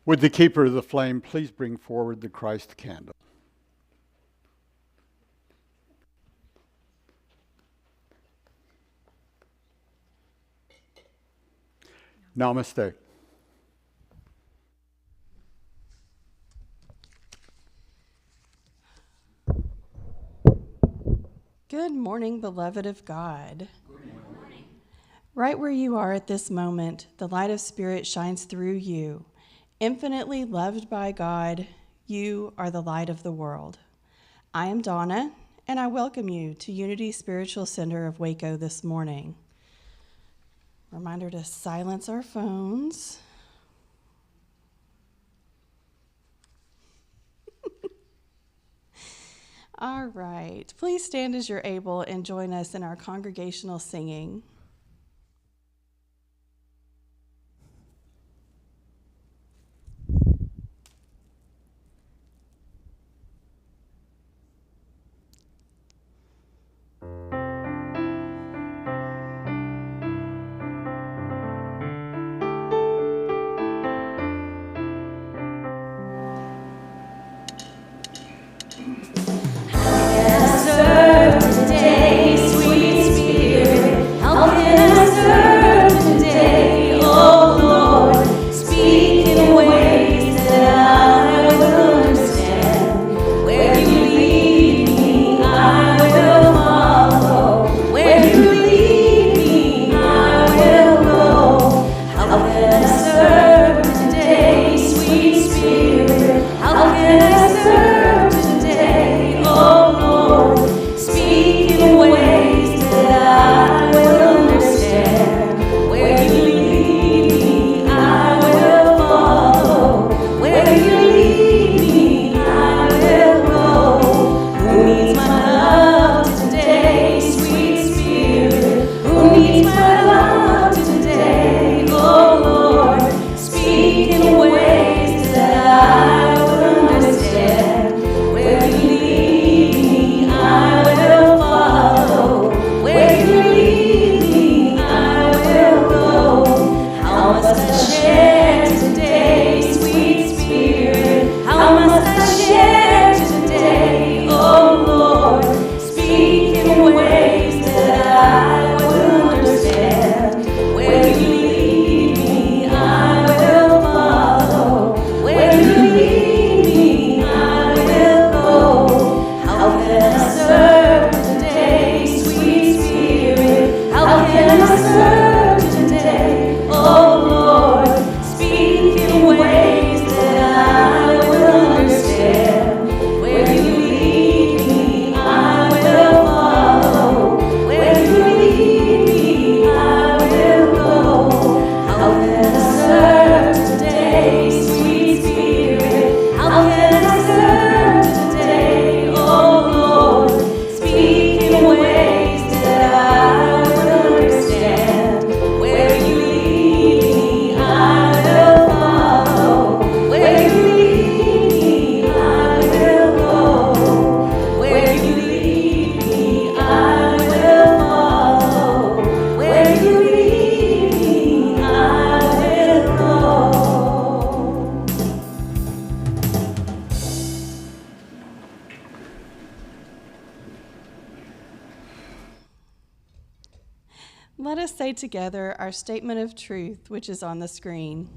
Would the keeper of the flame please bring forward the Christ candle? Namaste. Good morning, beloved of God. Right where you are at this moment, the light of Spirit shines through you. Infinitely loved by God, you are the light of the world. I am Donna, and I welcome you to Unity Spiritual Center of Waco this morning. Reminder to silence our phones. All right, please stand as you're able and join us in our congregational singing. Let us say together our statement of truth, which is on the screen.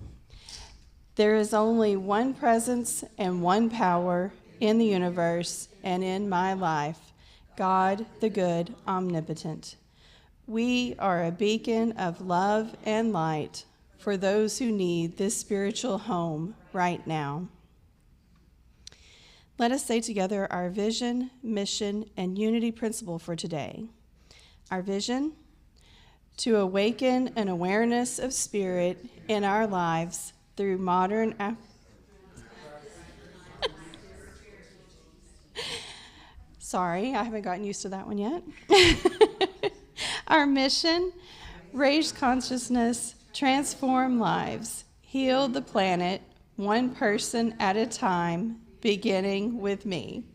There is only one presence and one power in the universe and in my life, God, the good, omnipotent. We are a beacon of love and light for those who need this spiritual home right now. Let us say together our vision, mission, and unity principle for today. Our vision: to awaken an awareness of spirit in our lives through modern Sorry, I haven't gotten used to that one yet. Our mission: raise consciousness, transform lives, heal the planet, one person at a time, beginning with me.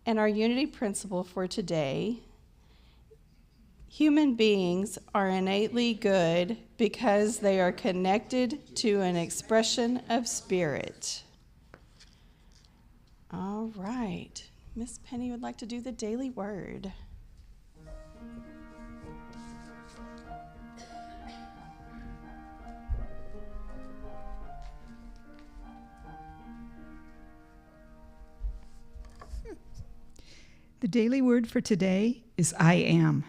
And our unity principle for today: Human beings are innately good because they are connected to an expression of spirit. All right. Miss Penny would like to do the daily word. The daily word for today is I am.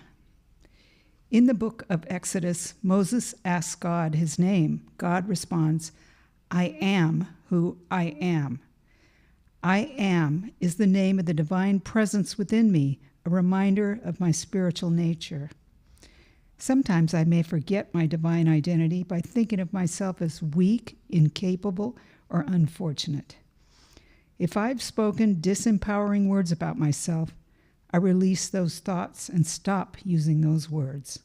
In the book of Exodus, Moses asks God his name. God responds, I am who I am. I am is the name of the divine presence within me, a reminder of my spiritual nature. Sometimes I may forget my divine identity by thinking of myself as weak, incapable, or unfortunate. If I've spoken disempowering words about myself, I release those thoughts and stop using those words.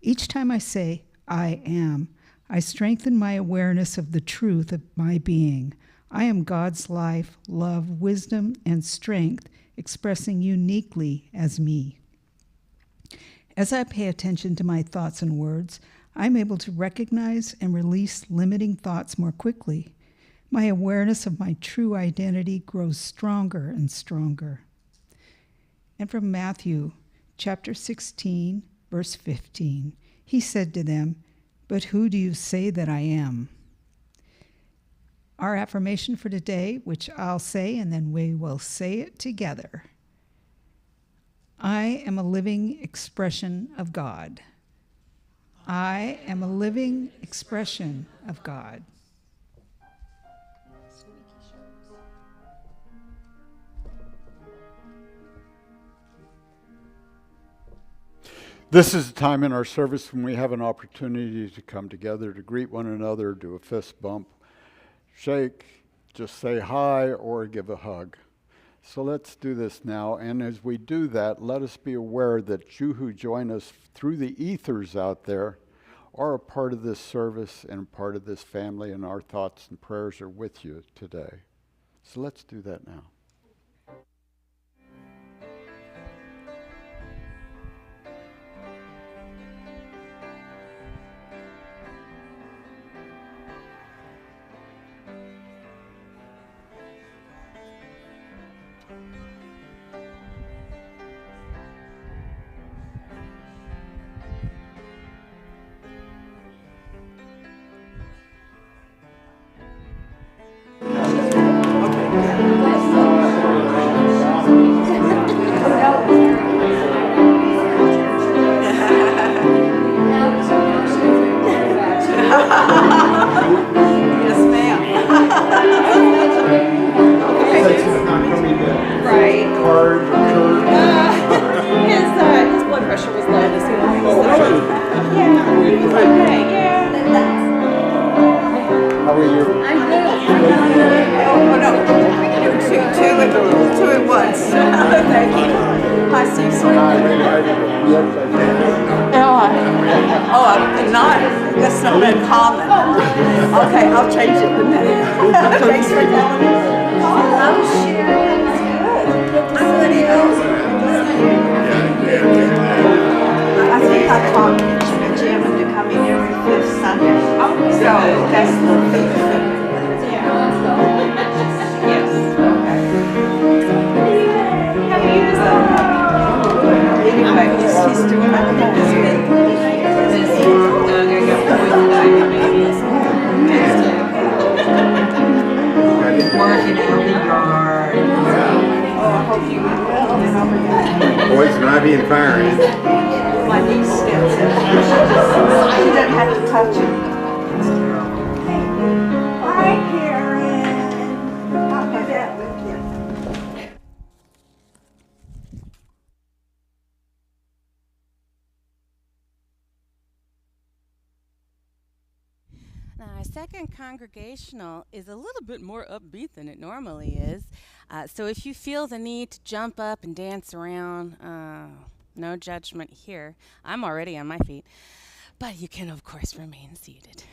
Each time I say, I am, I strengthen my awareness of the truth of my being. I am God's life, love, wisdom, and strength expressing uniquely as me. As I pay attention to my thoughts and words, I'm able to recognize and release limiting thoughts more quickly. My awareness of my true identity grows stronger and stronger. And from Matthew chapter 16, verse 15, he said to them, But who do you say that I am? Our affirmation for today, which I'll say and then we will say it together. I am a living expression of God. I am a living expression of God. This is a time in our service when we have an opportunity to come together, to greet one another, do a fist bump, shake, just say hi, or give a hug. So let's do this now. And as we do that, let us be aware that you who join us through the ethers out there are a part of this service and a part of this family, and our thoughts and prayers are with you today. So let's do that now. Our second congregational is a little bit more upbeat than it normally is. So if you feel the need to jump up and dance around, no judgment here. I'm already on my feet. But you can, of course, remain seated.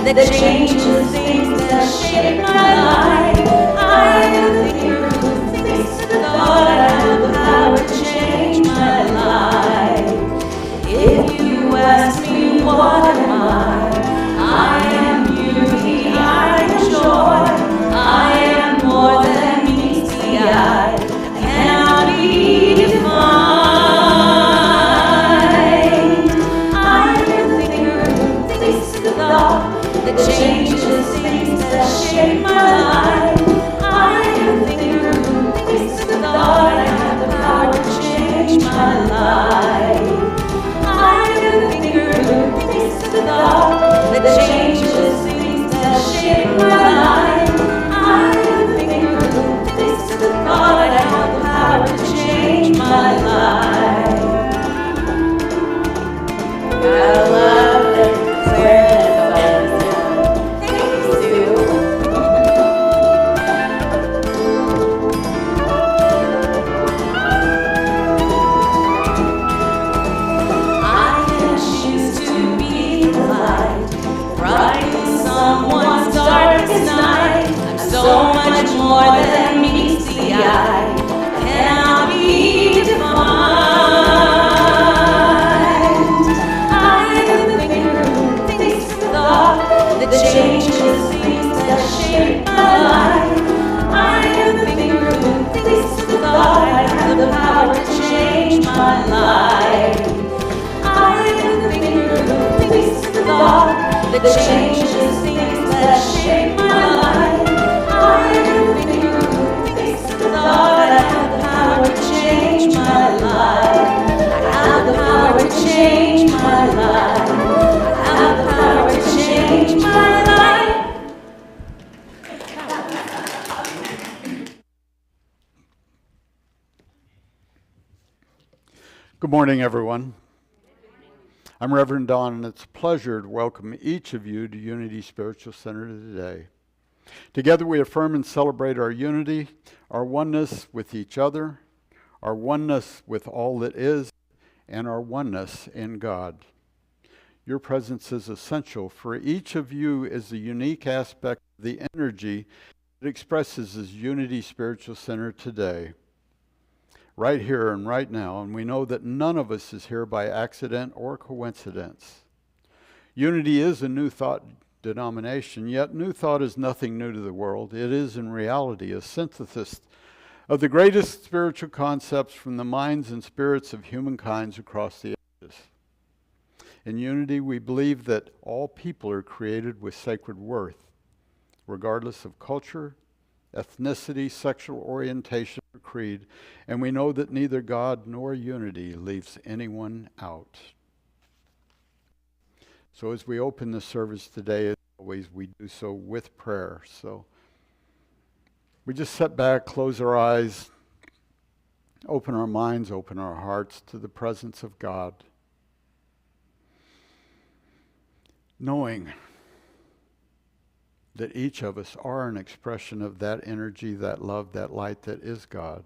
that changes things, that shape my life. I am the thinker who thinks the thought. I have the power to change my life. If you ask me what am I am beauty, I am joy, I am more than meets the eye. I cannot be defined. I am the thinker who thinks the thought that changes things, that shape my life. I am the thinker who thinks the thought. I have the power to change my life. I am the thinker who thinks the thought that changes things, that shape my life. I am the thinker who thinks the thought. I have the power to change my life. I love it. Thank you, Sue. I can choose to be the light, brightening someone's darkest night. I'm so much more than meets the eye. Cannot be defined. I am the thinker who thinks the thought that changes things, that shape my life. I am the thinker who thinks the thought. I have the power to change my life. I am the thinker who thinks the thought that changes things, that shape my life. I am the thinker who thinks the thought. I have the power to change my life. I have the power to change my life. I have the power to change my life. Good morning, everyone. I'm Reverend Don, and it's a pleasure to welcome each of you to Unity Spiritual Center today. Together we affirm and celebrate our unity, our oneness with each other, our oneness with all that is, and our oneness in God. Your presence is essential, for each of you is a unique aspect of the energy that expresses as Unity Spiritual Center today, right here and right now, and we know that none of us is here by accident or coincidence. Unity is a new thought denomination, yet new thought is nothing new to the world. It is in reality a synthesis of the greatest spiritual concepts from the minds and spirits of humankind across the ages. In Unity, we believe that all people are created with sacred worth, regardless of culture, ethnicity, sexual orientation, or creed, and we know that neither God nor Unity leaves anyone out. So as we open the service today, as always, we do so with prayer. So we just sit back, close our eyes, open our minds, open our hearts to the presence of God, knowing that each of us are an expression of that energy, that love, that light that is God.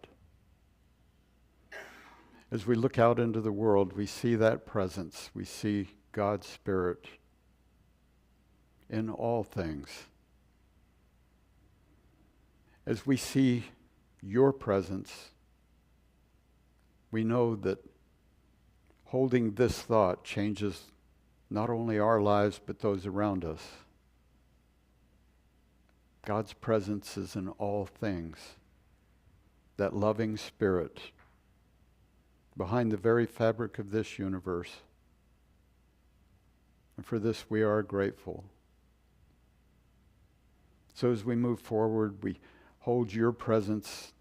As we look out into the world, we see that presence. We see God's Spirit in all things. As we see your presence, we know that holding this thought changes not only our lives, but those around us. God's presence is in all things. That loving Spirit behind the very fabric of this universe. And for this we are grateful. So as we move forward, we hold your presence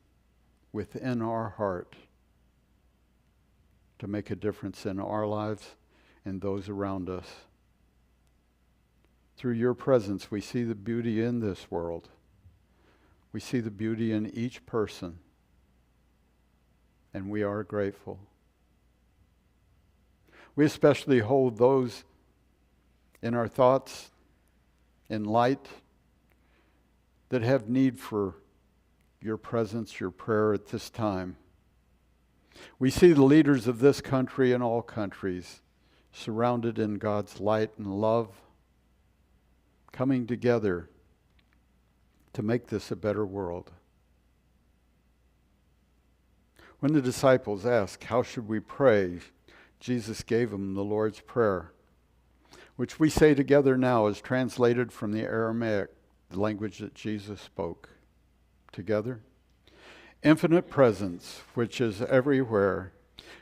within our heart to make a difference in our lives and those around us. Through your presence, we see the beauty in this world. We see the beauty in each person. And we are grateful. We especially hold those in our thoughts, in light, that have need for your presence, your prayer at this time. We see the leaders of this country and all countries surrounded in God's light and love. coming together to make this a better world. When the disciples asked, how should we pray? Jesus gave them the Lord's Prayer, which we say together now is translated from the Aramaic, the language that Jesus spoke. Together. Infinite presence, which is everywhere.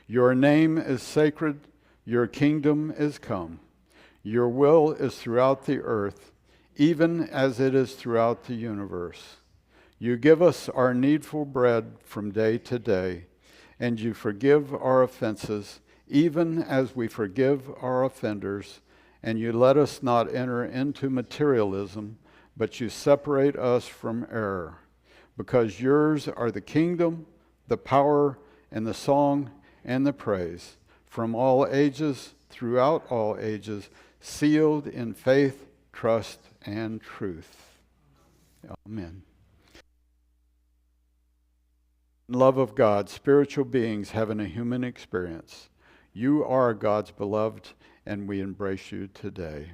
Your name is sacred. Your kingdom is come. Your will is throughout the earth, even as it is throughout the universe. You give us our needful bread from day to day, and you forgive our offenses, even as we forgive our offenders, and you let us not enter into materialism, but you separate us from error. Because yours are the kingdom, the power, and the song, and the praise, from all ages, throughout all ages, sealed in faith, trust, and truth. Amen. Love of God, spiritual beings having a human experience. You are God's beloved, and we embrace you today.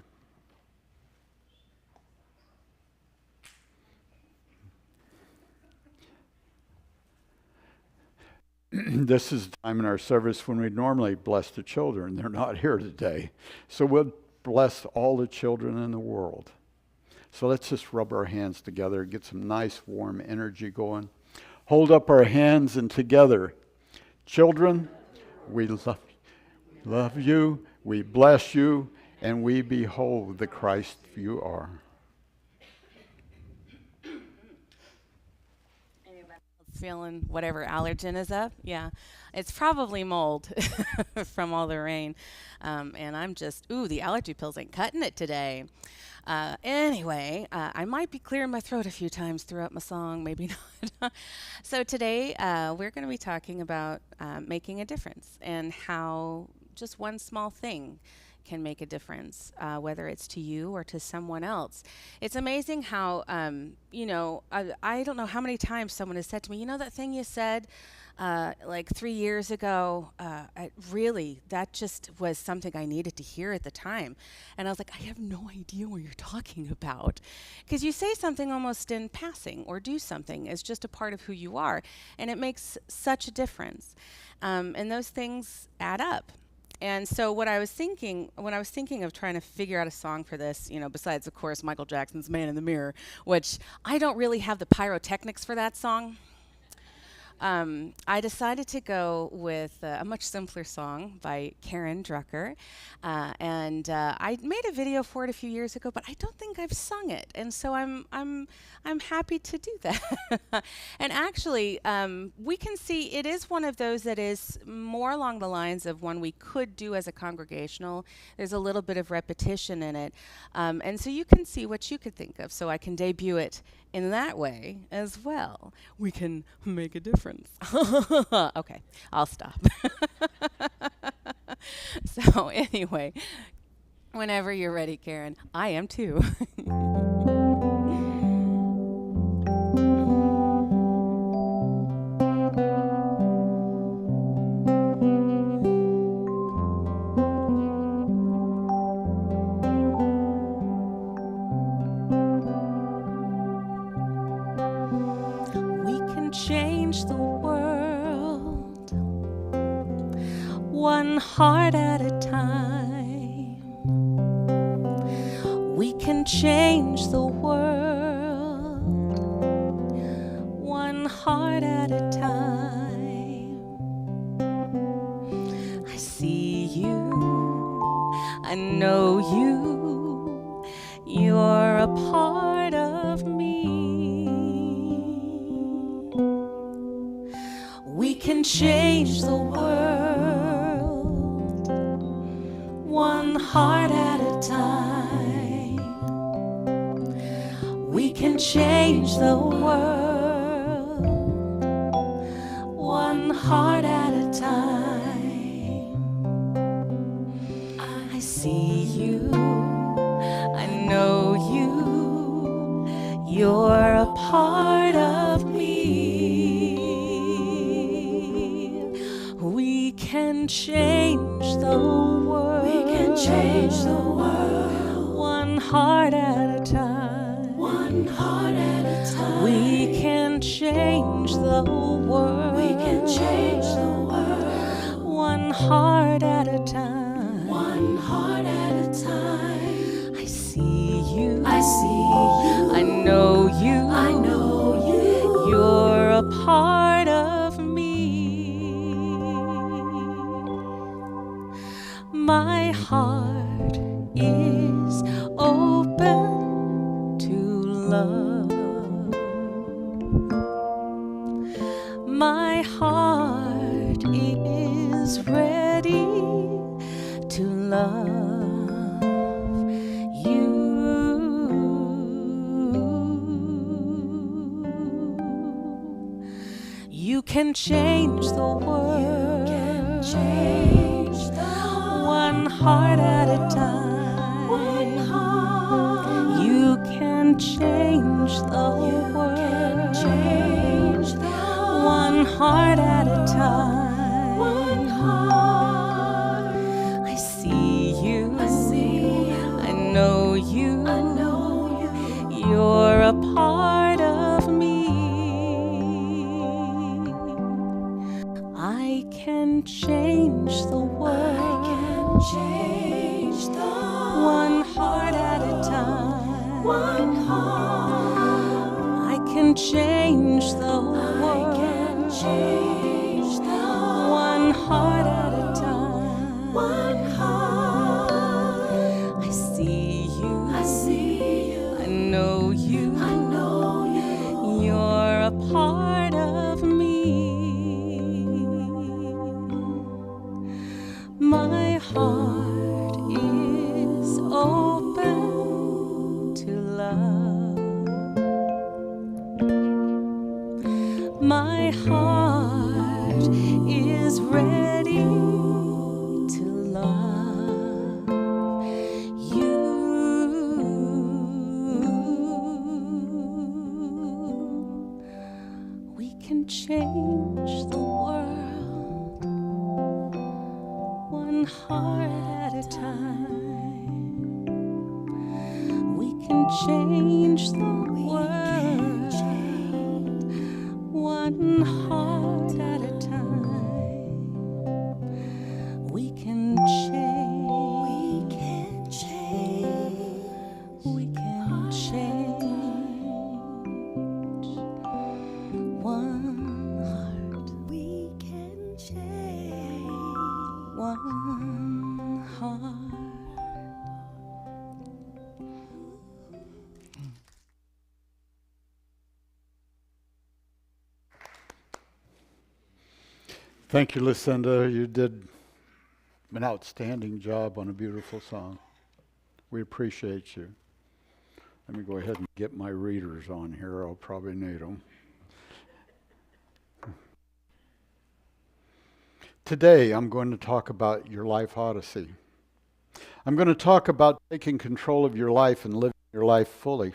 This is the time in our service when we normally bless the children. They're not here today. So we'll bless all the children in the world. So let's just rub our hands together, get some nice warm energy going. Hold up our hands and together. Children, we love you, we bless you, and we behold the Christ you are. Feeling whatever allergen is up. Yeah, it's probably mold from all the rain. And I'm just, the allergy pills ain't cutting it today. Anyway, I might be clearing my throat a few times throughout my song, maybe not. So today we're going to be talking about making a difference and how just one small thing can make a difference, whether it's to you or to someone else. It's amazing how, I don't know how many times someone has said to me, that thing you said like 3 years ago, that just was something I needed to hear at the time. And I was like, I have no idea what you're talking about. Because you say something almost in passing or do something as just a part of who you are. And it makes such a difference. And those things add up. And so when I was thinking of trying to figure out a song for this, besides, of course, Michael Jackson's Man in the Mirror, which I don't really have the pyrotechnics for that song, I decided to go with a much simpler song by Karen Drucker. And I made a video for it a few years ago, but I don't think I've sung it. And so I'm happy to do that. And actually, we can see it is one of those that is more along the lines of one we could do as a congregational. There's a little bit of repetition in it. And so you can see what you could think of. So I can debut it in that way as well. We can make a difference. Okay, I'll stop. So anyway, whenever you're ready, Karen, I am too. Change the world one heart at a time. We can change the world one heart at a time. I see you, I know you, you're a part of me. We can change the world one heart at a time. We can change the world one heart at a time. I see you, I know you, you're a part of me. We can change the world. We can change the world one heart at a change the world. We can change the world. One heart at a time. One heart at a time. I see you. I see you. I know you. I know you. You're a part of me. My heart is open to love. My heart is ready to love you. You can change the world. You can change the one heart at a time. one heart. You can change the You world. can change the One heart at a time. one heart. I see you. I see you. I know you. I know you. You're a part of me. I can change the world. I can change the one heart at a time. one heart. I can change the I can world. change the One heart at a time. one heart. I see you. I see you. I know you. I know you. You're a part of me. My heart is open to love. My heart is ready to love you. We can change the world one heart at a time. We can change the world one heart at a time. We can change. We can change. We can change one heart, We can change. one heart. Thank you, Lucinda. You did an outstanding job on a beautiful song. We appreciate you. Let me go ahead and get my readers on here. I'll probably need them. Today, I'm going to talk about your life odyssey. I'm going to talk about taking control of your life and living your life fully.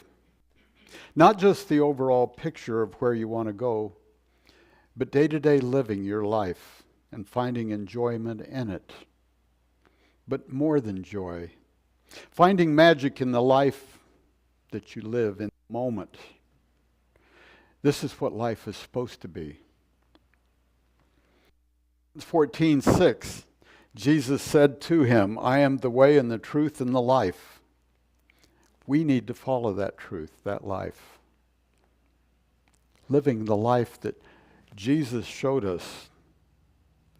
Not just the overall picture of where you want to go, but day-to-day living your life and finding enjoyment in it. But more than joy, finding magic in the life that you live in the moment. This is what life is supposed to be. 14:6, Jesus said to him, I am the way and the truth and the life. We need to follow that truth, that life. Living the life that Jesus showed us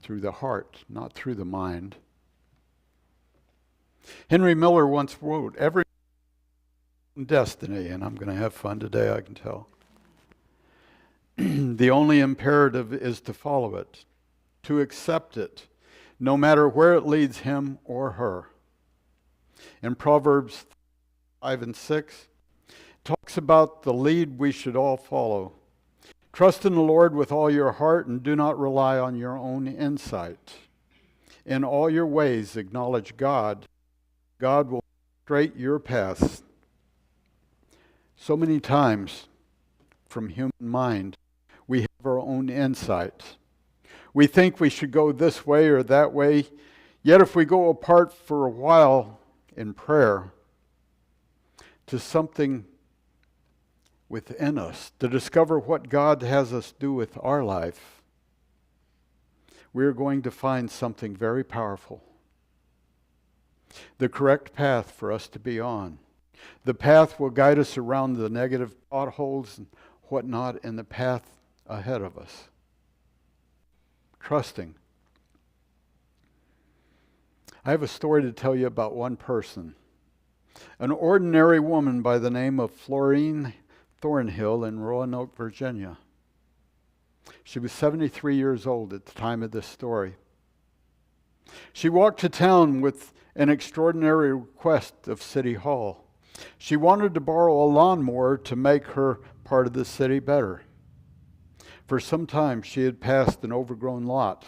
through the heart, not through the mind. Henry Miller once wrote, every destiny, and I'm going to have fun today, I can tell. The only imperative is to follow it, to accept it, no matter where it leads him or her. In Proverbs 5 and 6, it talks about the lead we should all follow. Trust in the Lord with all your heart and do not rely on your own insight. In all your ways acknowledge God. God will straighten your paths. So many times, from human mind, we have our own insight. We think we should go this way or that way, yet if we go apart for a while in prayer to something within us to discover what God has us do with our life, we are going to find something very powerful. The correct path for us to be on. The path will guide us around the negative potholes and whatnot in the path ahead of us. Trusting. I have a story to tell you about one person. An ordinary woman by the name of Florine Thornhill in Roanoke, Virginia. She was 73 years old at the time of this story. She walked to town with an extraordinary request of City Hall. She wanted to borrow a lawnmower to make her part of the city better. For some time, she had passed an overgrown lot.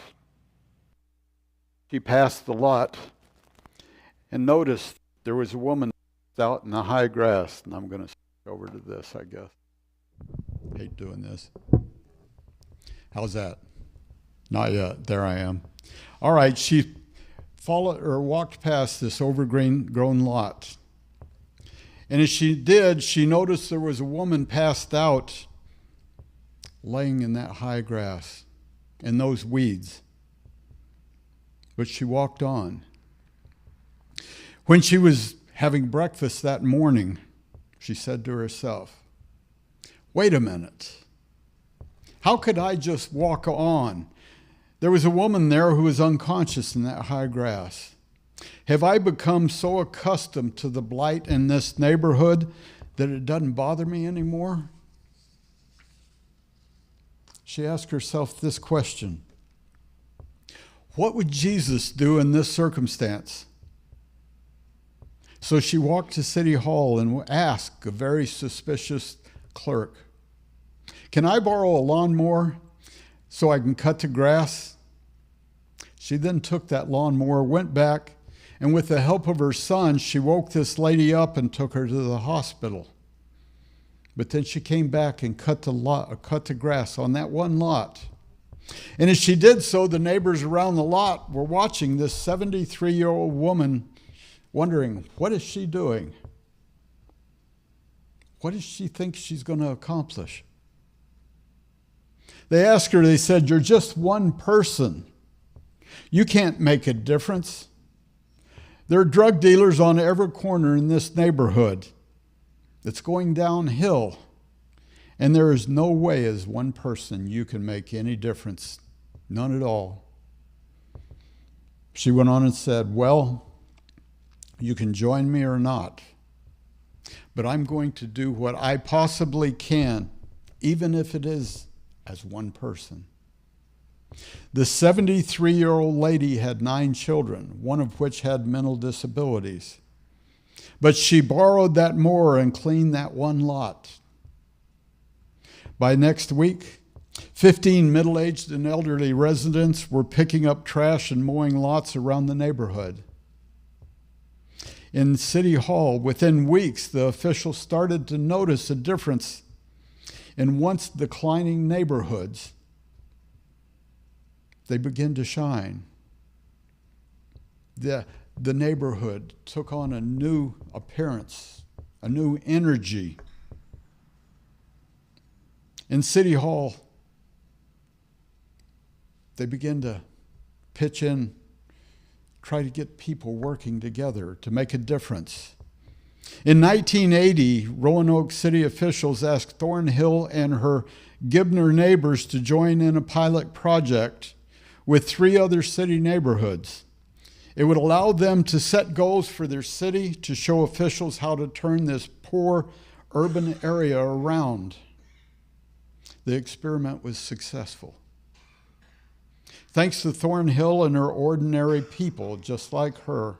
She passed the lot and noticed there was a woman out in the high grass. And I'm going to switch over to this, I guess. Hate doing this. How's that? Not yet. There I am. All right, she walked past this overgrown lot. And as she did, she noticed there was a woman passed out laying in that high grass and those weeds. But she walked on. When she was having breakfast that morning, she said to herself, "Wait a minute. How could I just walk on? There was a woman there who was unconscious in that high grass. Have I become so accustomed to the blight in this neighborhood that it doesn't bother me anymore?" She asked herself this question: what would Jesus do in this circumstance? So she walked to City Hall and asked a very suspicious clerk, "Can I borrow a lawnmower so I can cut the grass?" She then took that lawnmower, went back, and with the help of her son, she woke this lady up and took her to the hospital. But then she came back and cut the grass on that one lot. And as she did so, the neighbors around the lot were watching this 73-year-old woman, wondering, what is she doing? What does she think she's going to accomplish? They asked her, they said, "You're just one person. You can't make a difference. There are drug dealers on every corner in this neighborhood. It's going downhill. And there is no way as one person you can make any difference. None at all." She went on and said, "Well, you can join me or not, but I'm going to do what I possibly can, even if it is as one person." The 73-year-old lady had 9 children, one of which had mental disabilities. But she borrowed that mower and cleaned that one lot. By next week, 15 middle-aged and elderly residents were picking up trash and mowing lots around the neighborhood. In City Hall, within weeks, the officials started to notice a difference in once declining neighborhoods. They began to shine. The neighborhood took on a new appearance, a new energy. In City Hall, they began to pitch in, try to get people working together to make a difference. In 1980, Roanoke City officials asked Thornhill and her Gibner neighbors to join in a pilot project with 3 other city neighborhoods. It would allow them to set goals for their city to show officials how to turn this poor urban area around. The experiment was successful. Thanks to Thornhill and her ordinary people just like her,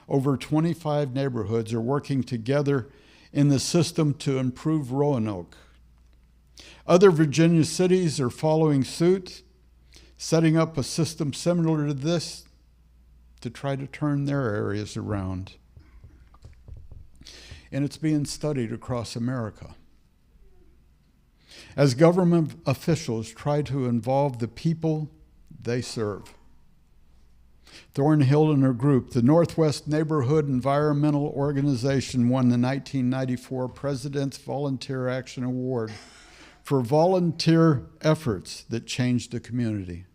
over 25 neighborhoods are working together in the system to improve Roanoke. Other Virginia cities are following suit, setting up a system similar to this to try to turn their areas around. And it's being studied across America. As government officials try to involve the people they serve. Thornhill and her group, the Northwest Neighborhood Environmental Organization, won the 1994 President's Volunteer Action Award for volunteer efforts that changed the community.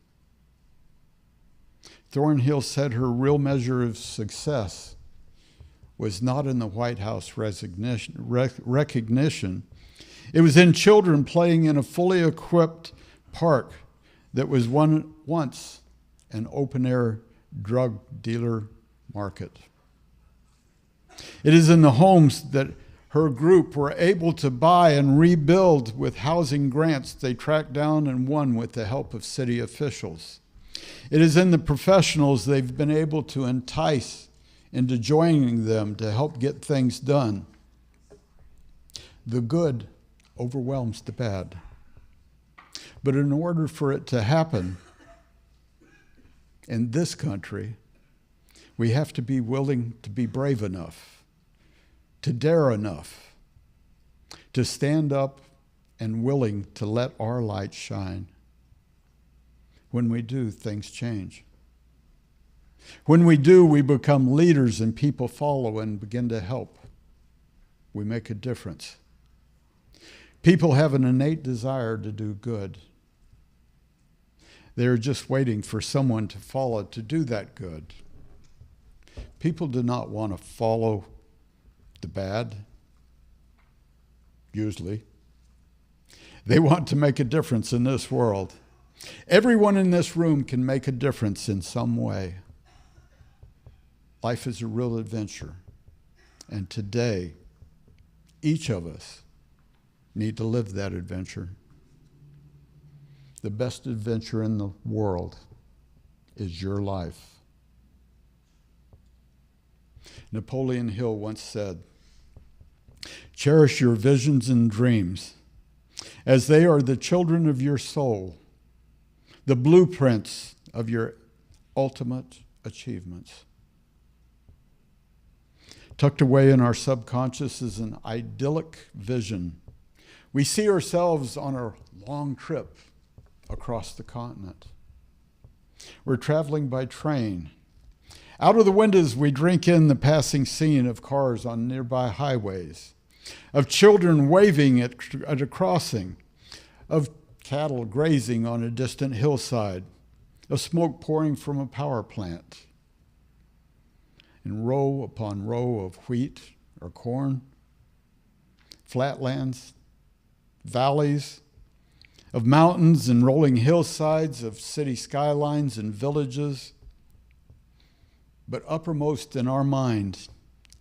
Thornhill said her real measure of success was not in the White House recognition. It was in children playing in a fully equipped park that was once an open-air drug dealer market. It is in the homes that her group were able to buy and rebuild with housing grants they tracked down and won with the help of city officials. It is in the professionals they've been able to entice into joining them to help get things done. The good overwhelms the bad. But in order for it to happen in this country, we have to be willing to be brave enough, to dare enough, to stand up and willing to let our light shine. When we do, things change. When we do, we become leaders and people follow and begin to help. We make a difference. People have an innate desire to do good. They're just waiting for someone to follow to do that good. People do not want to follow the bad, usually. They want to make a difference in this world. Everyone in this room can make a difference in some way. Life is a real adventure. And today, each of us need to live that adventure. The best adventure in the world is your life. Napoleon Hill once said, "Cherish your visions and dreams, as they are the children of your soul, the blueprints of your ultimate achievements." Tucked away in our subconscious is an idyllic vision. We see ourselves on a long trip across the continent. We're traveling by train. Out of the windows, we drink in the passing scene of cars on nearby highways, of children waving at a crossing, of cattle grazing on a distant hillside, of smoke pouring from a power plant. And row upon row of wheat or corn, flatlands, valleys, of mountains and rolling hillsides, of city skylines and villages. But uppermost in our mind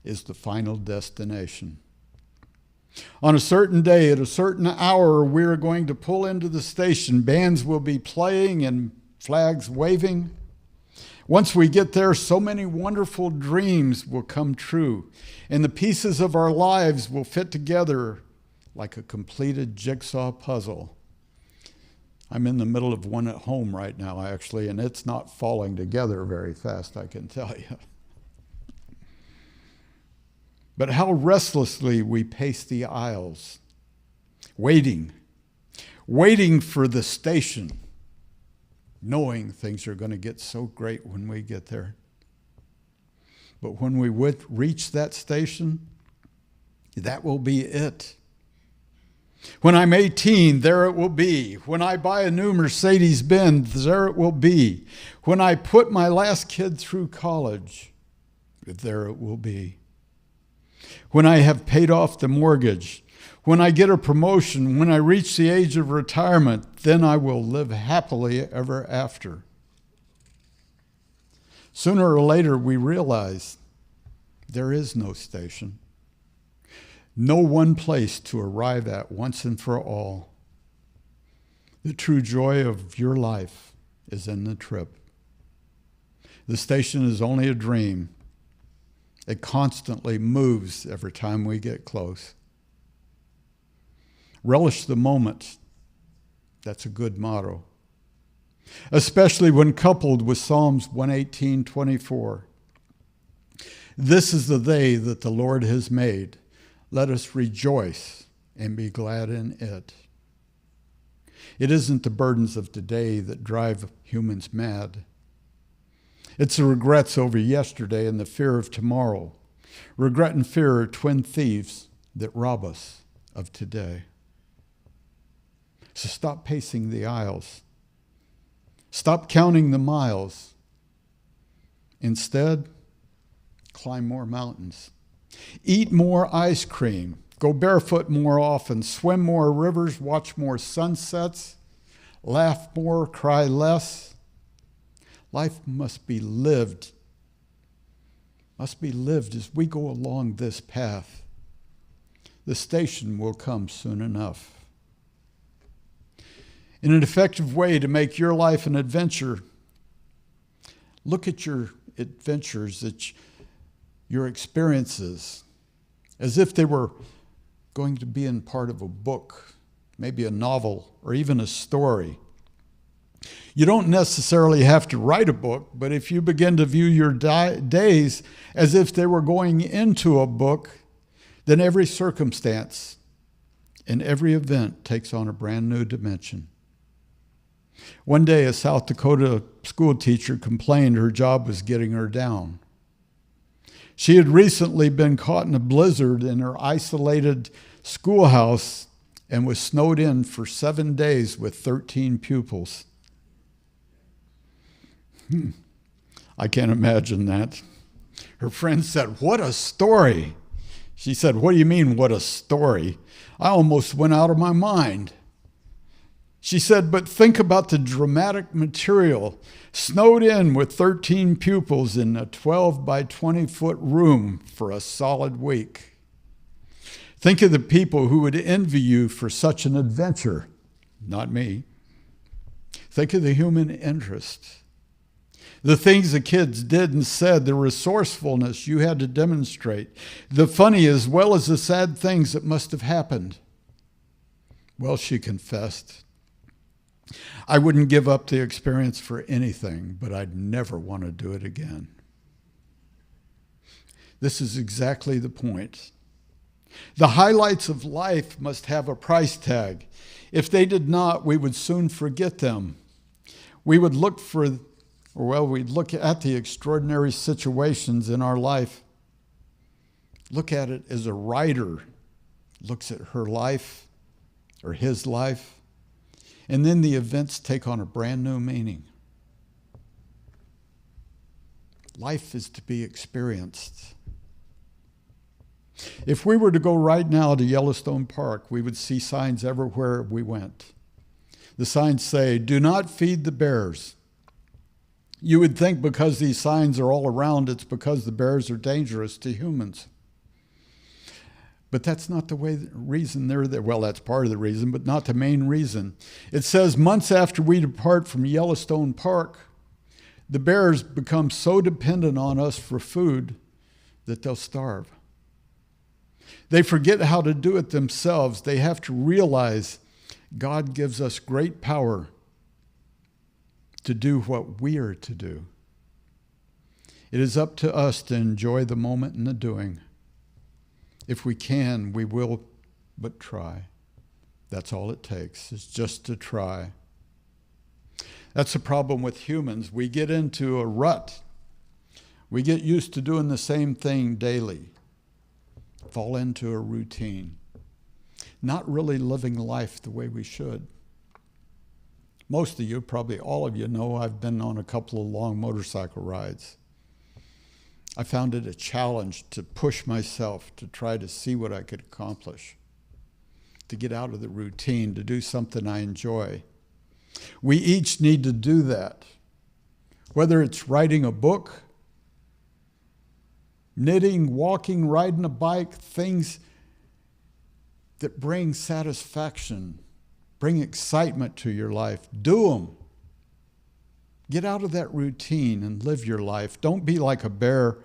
is the final destination. On a certain day, at a certain hour, we're going to pull into the station. Bands will be playing and flags waving. Once we get there, so many wonderful dreams will come true, and the pieces of our lives will fit together like a completed jigsaw puzzle. I'm in the middle of one at home right now, actually, and it's not falling together very fast, I can tell you. But how restlessly we pace the aisles, waiting for the station, knowing things are going to get so great when we get there. But when we reach that station, that will be it. When I'm 18, there it will be. When I buy a new Mercedes-Benz, there it will be. When I put my last kid through college, there it will be. When I have paid off the mortgage, when I get a promotion, when I reach the age of retirement, then I will live happily ever after. Sooner or later, we realize there is no station. No one place to arrive at once and for all. The true joy of your life is in the trip. The station is only a dream. It constantly moves every time we get close. Relish the moment. That's a good motto. Especially when coupled with Psalms 118:24. This is the day that the Lord has made. Let us rejoice and be glad in it. It isn't the burdens of today that drive humans mad. It's the regrets over yesterday and the fear of tomorrow. Regret and fear are twin thieves that rob us of today. So stop pacing the aisles. Stop counting the miles. Instead, climb more mountains. Eat more ice cream. Go barefoot more often. Swim more rivers. Watch more sunsets. Laugh more. Cry less. Life must be lived. Must be lived as we go along this path. The station will come soon enough. In an effective way to make your life an adventure, look at your adventures, your experiences, as if they were going to be in part of a book, maybe a novel, or even a story. You don't necessarily have to write a book, but if you begin to view your days as if they were going into a book, then every circumstance and every event takes on a brand new dimension. One day, a South Dakota school teacher complained her job was getting her down. She had recently been caught in a blizzard in her isolated schoolhouse and was snowed in for 7 days with 13 pupils. I can't imagine that. Her friend said, "What a story." She said, "What do you mean, what a story? I almost went out of my mind." She said, "But think about the dramatic material, snowed in with 13 pupils in a 12 by 20-foot room for a solid week. Think of the people who would envy you for such an adventure." Not me. Think of the human interest. The things the kids did and said, the resourcefulness you had to demonstrate, the funny as well as the sad things that must have happened. Well, she confessed, "I wouldn't give up the experience for anything, but I'd never want to do it again." This is exactly the point. The highlights of life must have a price tag. If they did not, we would soon forget them. We'd look at the extraordinary situations in our life. Look at it as a writer looks at her life or his life, and then the events take on a brand new meaning. Life is to be experienced. If we were to go right now to Yellowstone Park, we would see signs everywhere we went. The signs say, "Do not feed the bears." You would think because these signs are all around, it's because the bears are dangerous to humans. But that's not the reason they're there. Well, that's part of the reason, but not the main reason. It says months after we depart from Yellowstone Park, the bears become so dependent on us for food that they'll starve. They forget how to do it themselves. They have to realize God gives us great power to do what we are to do. It is up to us to enjoy the moment and the doing. If we can, we will but try. That's all it takes, is just to try. That's the problem with humans. We get into a rut. We get used to doing the same thing daily, fall into a routine, not really living life the way we should. Most of you, probably all of you, know I've been on a couple of long motorcycle rides. I found it a challenge to push myself to try to see what I could accomplish, to get out of the routine, to do something I enjoy. We each need to do that, whether it's writing a book, knitting, walking, riding a bike, things that bring satisfaction, bring excitement to your life. Do them. Get out of that routine and live your life. Don't be like a bear,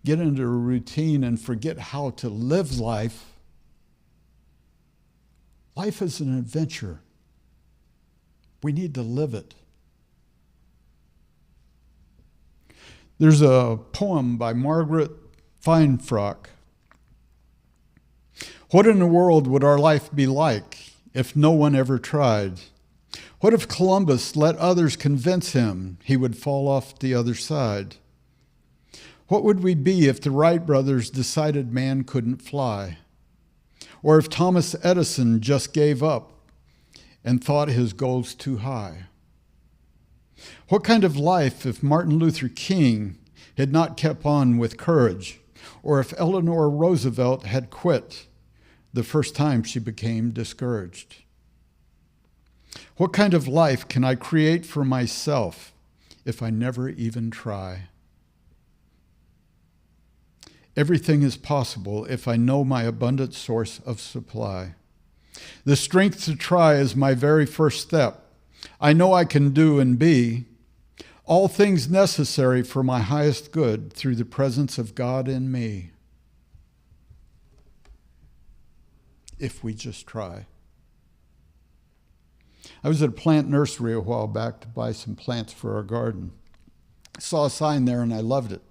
get into a routine and forget how to live life. Life is an adventure. We need to live it. There's a poem by Margaret Feinfrock. What in the world would our life be like if no one ever tried? What if Columbus let others convince him he would fall off the other side? What would we be if the Wright brothers decided man couldn't fly? Or if Thomas Edison just gave up and thought his goals too high? What kind of life if Martin Luther King had not kept on with courage, or if Eleanor Roosevelt had quit the first time she became discouraged? What kind of life can I create for myself if I never even try? Everything is possible if I know my abundant source of supply. The strength to try is my very first step. I know I can do and be all things necessary for my highest good through the presence of God in me. If we just try. I was at a plant nursery a while back to buy some plants for our garden. I saw a sign there and I loved it.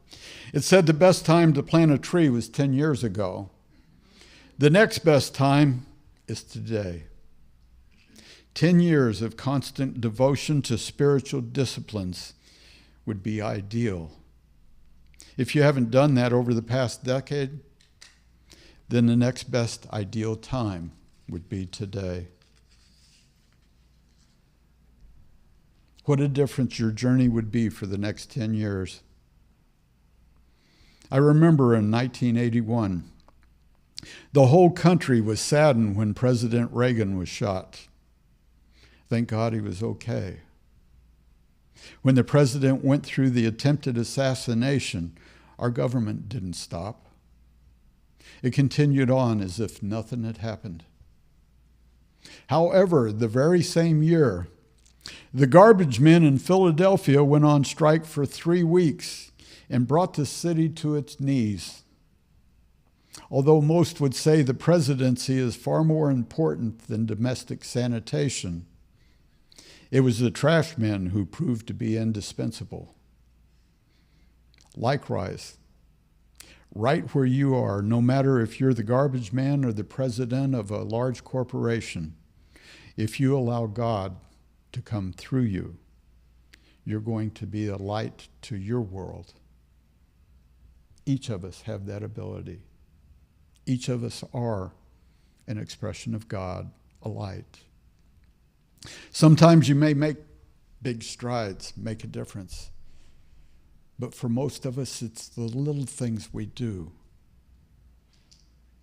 It said the best time to plant a tree was 10 years ago. The next best time is today. 10 years of constant devotion to spiritual disciplines would be ideal. If you haven't done that over the past decade, then the next best ideal time would be today. What a difference your journey would be for the next 10 years. I remember in 1981, the whole country was saddened when President Reagan was shot. Thank God he was okay. When the president went through the attempted assassination, our government didn't stop. It continued on as if nothing had happened. However, the very same year, the garbage men in Philadelphia went on strike for 3 weeks and brought the city to its knees. Although most would say the presidency is far more important than domestic sanitation, it was the trash men who proved to be indispensable. Likewise, right where you are, no matter if you're the garbage man or the president of a large corporation, if you allow God to come through you, you're going to be a light to your world. Each of us have that ability. Each of us are an expression of God, a light. Sometimes you may make big strides, make a difference. But for most of us, it's the little things we do.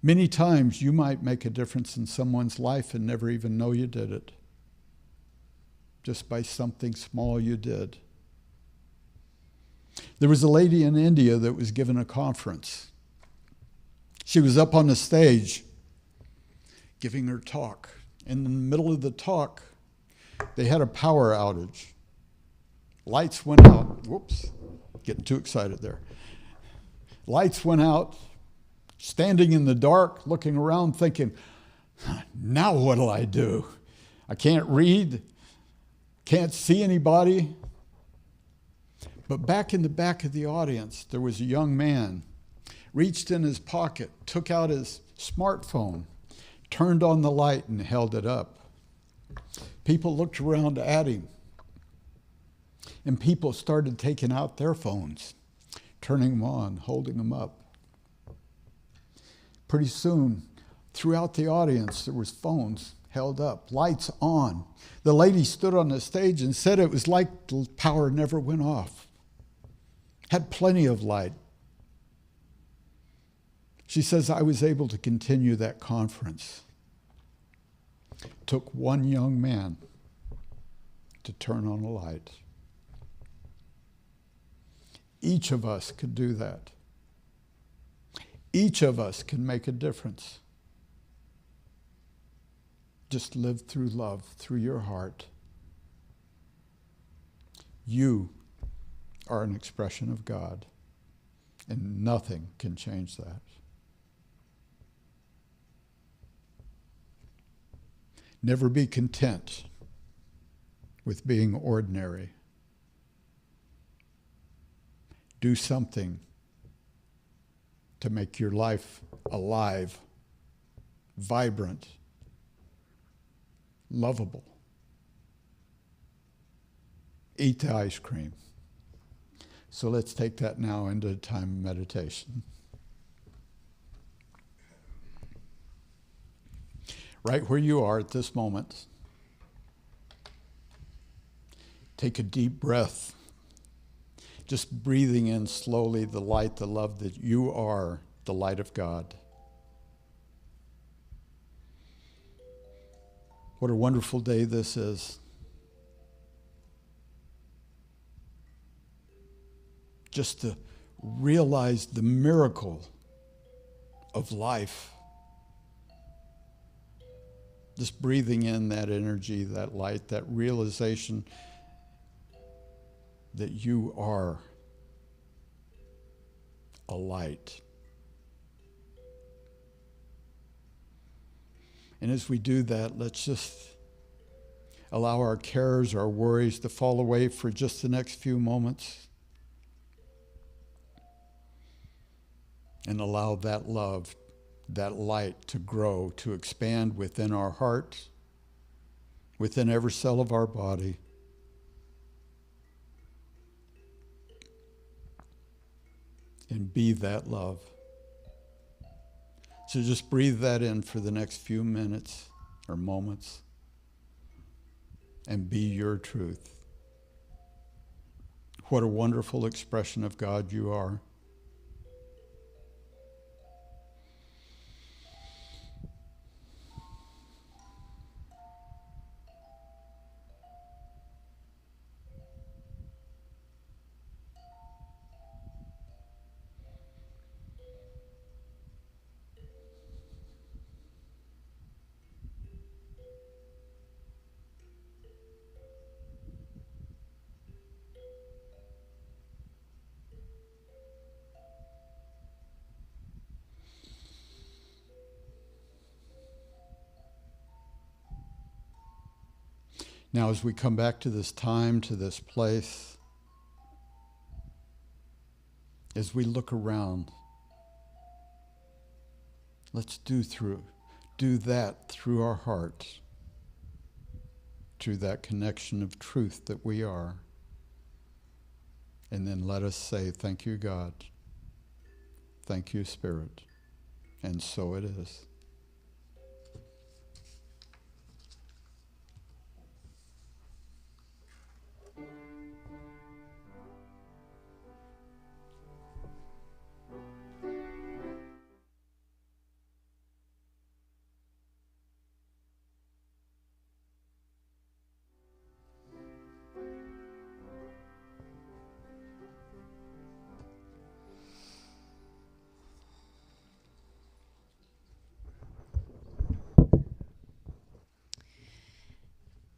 Many times you might make a difference in someone's life and never even know you did it, just by something small you did. There was a lady in India that was given a conference. She was up on the stage giving her talk. In the middle of the talk, they had a power outage. Lights went out. Whoops, getting too excited there. Lights went out, standing in the dark, looking around, thinking, now what'll I do? I can't read, can't see anybody. But back in the back of the audience, there was a young man, reached in his pocket, took out his smartphone, turned on the light and held it up. People looked around at him, and people started taking out their phones, turning them on, holding them up. Pretty soon, throughout the audience, there was phones held up, lights on. The lady stood on the stage and said it was like the power never went off. Had plenty of light. She says, I was able to continue that conference. Took one young man to turn on a light. Each of us could do that. Each of us can make a difference. Just live through love, through your heart. You are an expression of God, and nothing can change that. Never be content with being ordinary. Do something to make your life alive, vibrant, lovable. eat the ice cream. So let's take that now into a time of meditation. Right where you are at this moment, take a deep breath, just breathing in slowly the light, the love that you are, the light of God. What a wonderful day this is. Just to realize the miracle of life. Just breathing in that energy, that light, that realization that you are a light. And as we do that, let's just allow our cares, our worries to fall away for just the next few moments. And allow that love, that light to grow, to expand within our hearts, within every cell of our body. And be that love. So just breathe that in for the next few minutes or moments. And be your truth. What a wonderful expression of God you are. Now, as we come back to this time, to this place, as we look around, let's do that through our hearts, through that connection of truth that we are. And then let us say, thank you, God. Thank you, Spirit. And so it is.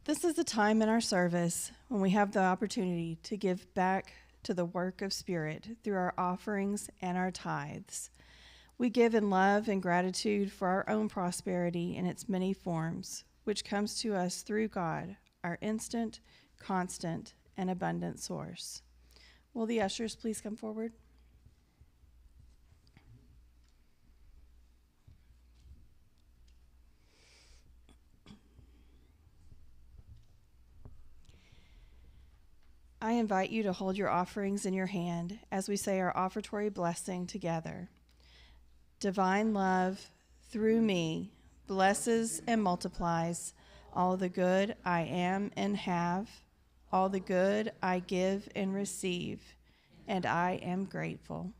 This is the time in our service when we have the opportunity to give back to the work of Spirit through our offerings and our tithes. We give in love and gratitude for our own prosperity in its many forms, which comes to us through God, our instant, constant, and abundant source. Will the ushers please come forward? I invite you to hold your offerings in your hand as we say our offertory blessing together. Divine love, through me, blesses and multiplies all the good I am and have, all the good I give and receive, and I am grateful.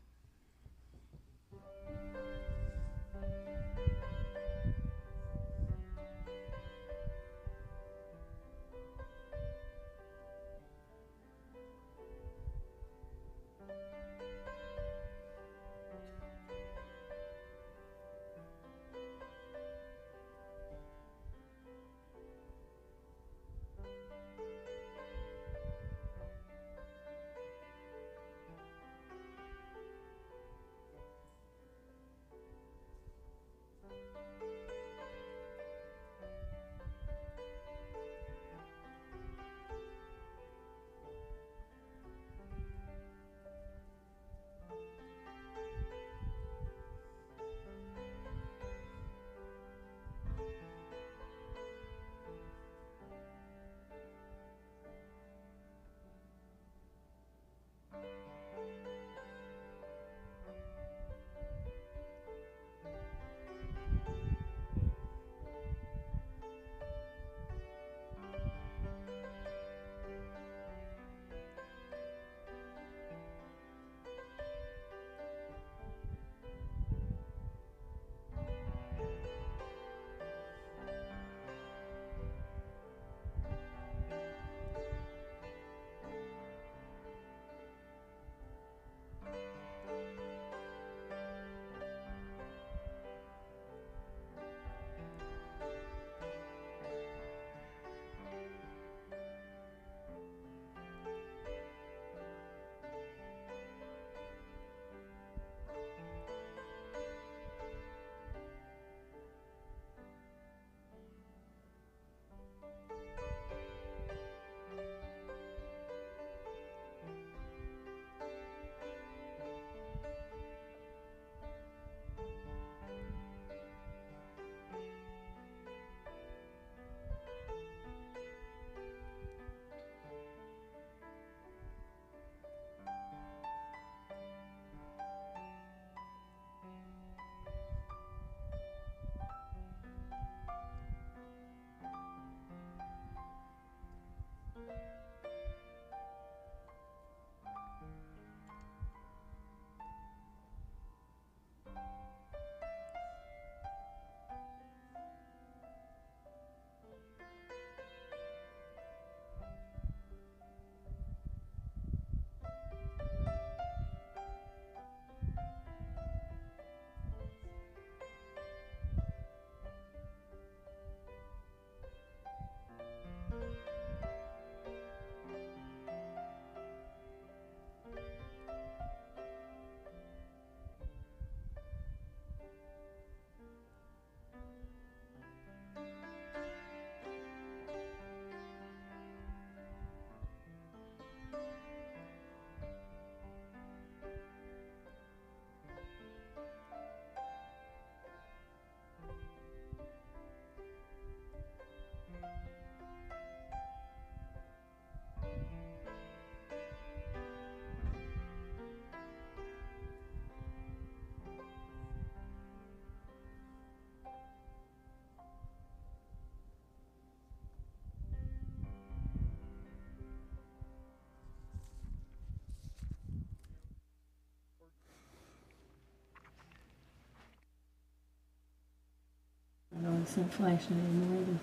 it's not flashing anymore either.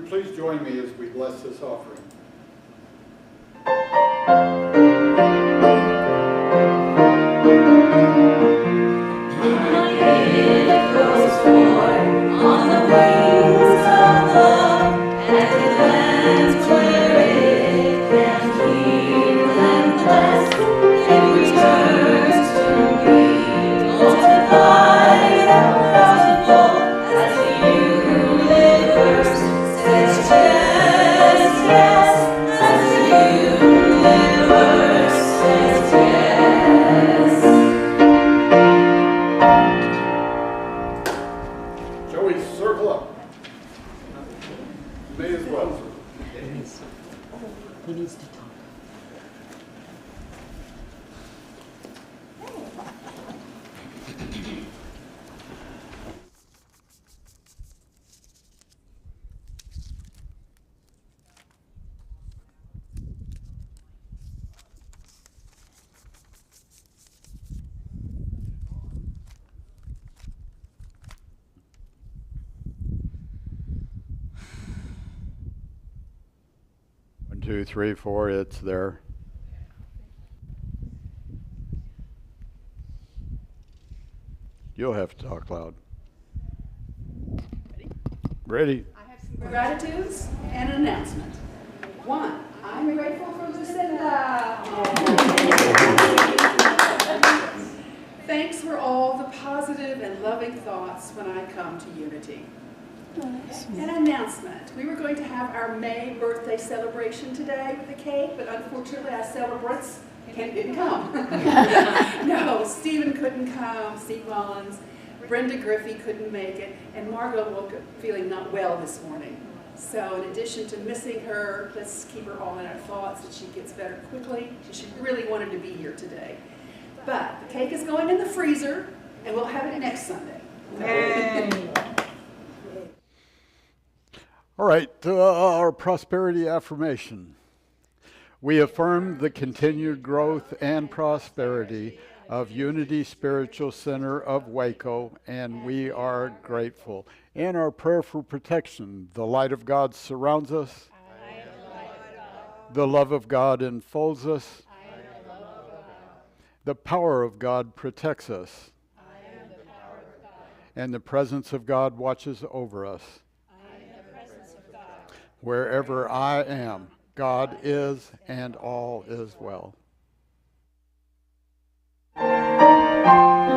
Please join me as we bless this offering. He needs to talk. One, two, three, four, it's there. You'll have to talk loud. Ready? I have some gratitudes and an announcement. One, I'm grateful for Lucinda. Thanks for all the positive and loving thoughts when I come to Unity. An announcement. We were going to have our May birthday celebration today with the cake, but unfortunately our celebrants didn't come. No, Stephen couldn't come, Steve Mullins, Brenda Griffey couldn't make it, and Margot woke up feeling not well this morning. So in addition to missing her, let's keep her all in our thoughts that she gets better quickly. She really wanted to be here today. But the cake is going in the freezer, and we'll have it next Sunday. Yay. All right, our prosperity affirmation. We affirm the continued growth and prosperity of Unity Spiritual Center of Waco, and we are grateful. In our prayer for protection, the light of God surrounds us. The love of God enfolds us. The power of God protects us. And the presence of God watches over us. Wherever I am, God is, and all is well. Thank you.